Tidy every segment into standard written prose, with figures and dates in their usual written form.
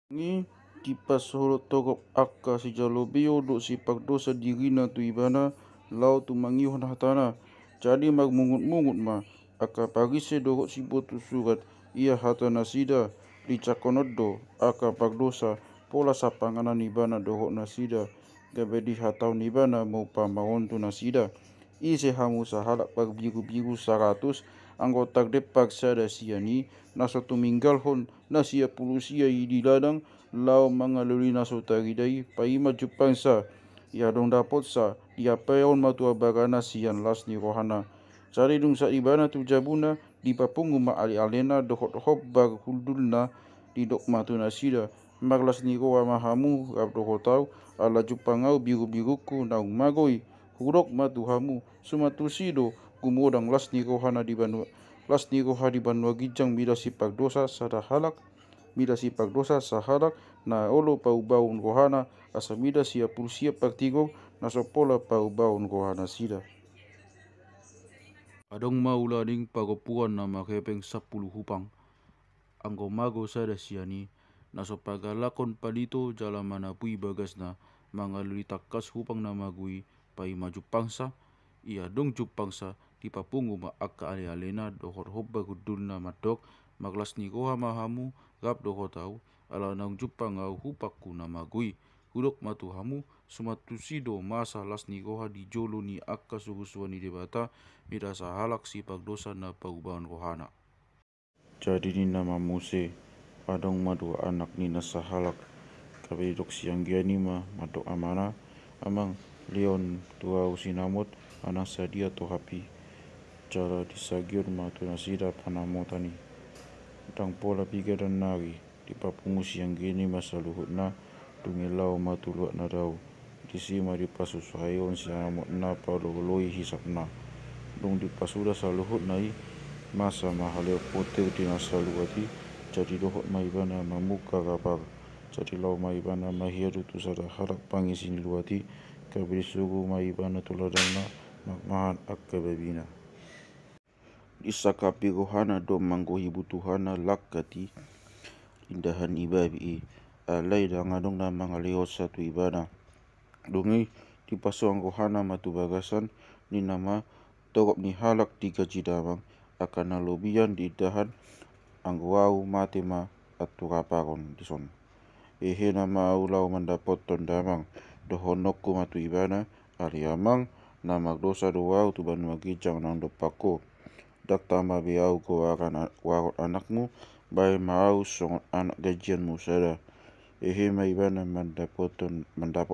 Ni tipasolo togop akka si jalobio do si pagdosa dirina tu ibana lau tu mangihon hatana. Jadi magmungut-mungut ma aka pagise dohot si botu surat ia hatana sida dicakonodo aka pagdosa pola sapanganan ibana dohot nasida gabedi hatau nibana mau pamaontu nasida ise hamu sahalak pag biru-biru 100 anggota depak sada siani naso tuminggal hon nasia pulusia di ladang lau mangaluli naso taridai paima jupangsa ia dong dapot sa ia peon matua bagana sian las ni rohana cari dung sa ibana tu jabuna di papungu ma ali alena dohot hop bag huldulna di dok matu nasida maglas ni roa mahamu rab dohot tau ala jupangau biru-biruku naung magoi hurok matu hamu sumatusido gumodang las ni rohana di banua las ni roha di banua gijang bila sipak dosa sada halak mida si pagdosa saharak na olo pau-baun rohana asa mida sia pulsia partigo na sopola pau-baun rohana sida. Adong maula ning pagopuan na makepeng 10 hupang. Anggo mago sada siani na sopagalakon palito jala manapui bagas na mangaluli takas hupang na magui pai maju pangsa ia dong jupangsa di papungu ma akka ale-alena dohor hobba gudulna madok maglas ni roha mahamu rap dohor tau ala naung jupang au hupakku na magui hudok matu hamu sumatusido masa las ni roha di jolo ni akka sugusuani debata mida sahalak si pagdosa na paubahan rohana. Jadi ni nama Muse adong madu anak ni nasahalak kabe dok siang giani ma madok amana amang Leon tua usinamot anak sadia to hapi cara disagion matu nasida panamo tani dang pola piga dan nari di papungu siang gini masa luhut na dungilau matu luat na dau disima di pasu sahayon siamot na paloloi hisap na dong di pasuda saluhut nai masa mahaleo poter di nasaluati jadi dohot maibana mamuka kapar jadi lau maibana mahiru tu sada harak pangisin luati kabri sugu maibana tuladana magmahan akka babina disakapi rohana do manggohi butuhana lakati indahan ibabi alai dangadong na mangaleo satu ibana dongi di pasuang rohana matu bagasan ni nama togop ni halak tiga jidamang akan nalobian di dahan angguau matema aturaparon dison ehe nama ulau mendapot tondamang dohonokku matu ibana ariamang nama dosa doau tu banua gijang nang dopako dak tama biau ko akan warot anakmu bai mau songot anak gajianmu sada ehe ma ibana mendapot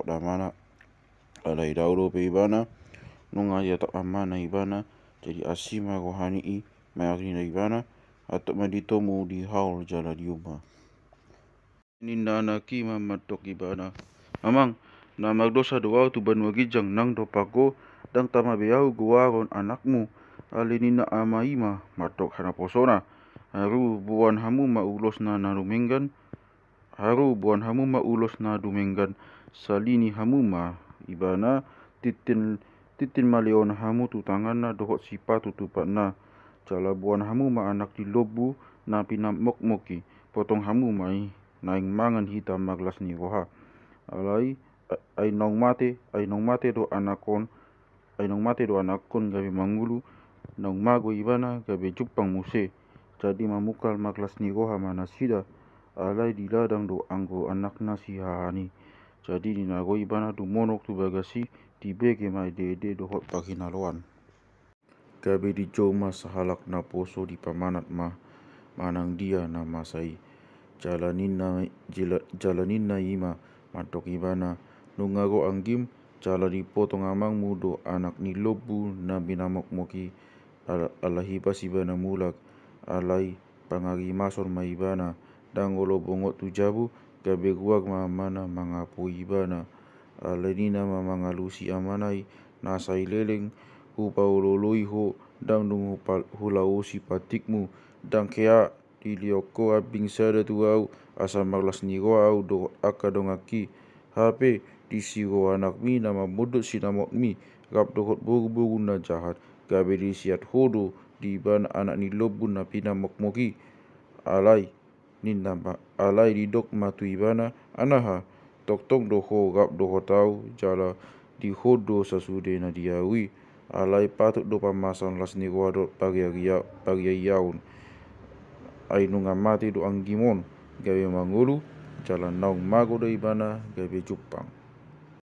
amana alai daudo pe ibana nunga ya tak amana ibana jadi asima rohani i mayakni ibana atau maditomu di haul jala diuma ninda anaki mamadok ibana amang na magdosa doa tu banua gijang nang dopako dang tama beau guaron anakmu alinina amaima matok hana posona haru buan hamu maulos na narumenggan haru buan hamu maulos na dumenggan salini hamu ma ibana titin maleon hamu tu tangan na dohot sipatu tupat na jala buan hamu ma anak di lobu na pinam mok-moki potong hamu mai naing mangan hitam maglas ni roha alai ai nong mate do anakon gabe mangulu nong mago ibana gabe jupang Muse jadi mamukal maglas ni roha mana sida alai di ladang do anggo anak nasi hahani jadi dinago ibana du monok tu bagasi dibege mai dede dohot pakinaloan gabe di joma sahalak na poso di pamanat mah manang dia na masai jalanina ima matok ibana nungago anggim jala dipotong amang mudo anak ni lobu na binamok moki alahibas ibana mulak alai pangagi mason ma ibana dangolo bongot tu jabu gabe guag ma mana mangapu ibana alenina ma mangalusi amanai nasai leleng hupauloloi ho dang dung hulausi patikmu dang kea dilioko abing sada tu au asa maglas ni au do aka dongaki HP di siro anak mi nama mudut sinamok mi rap dohot buru-buru na jahat gabe di siat hodo di ban anak ni lobu na pinamok moki alai ninda alai di dok matui bana anaha toktong doho gap doho tau jala di hodo sasude na diawi alai patut do pamasan las ni wado pagi yaun ai nunga mati do anggimon gawe mangulu jalan naung mago do ibana gawe Jepang.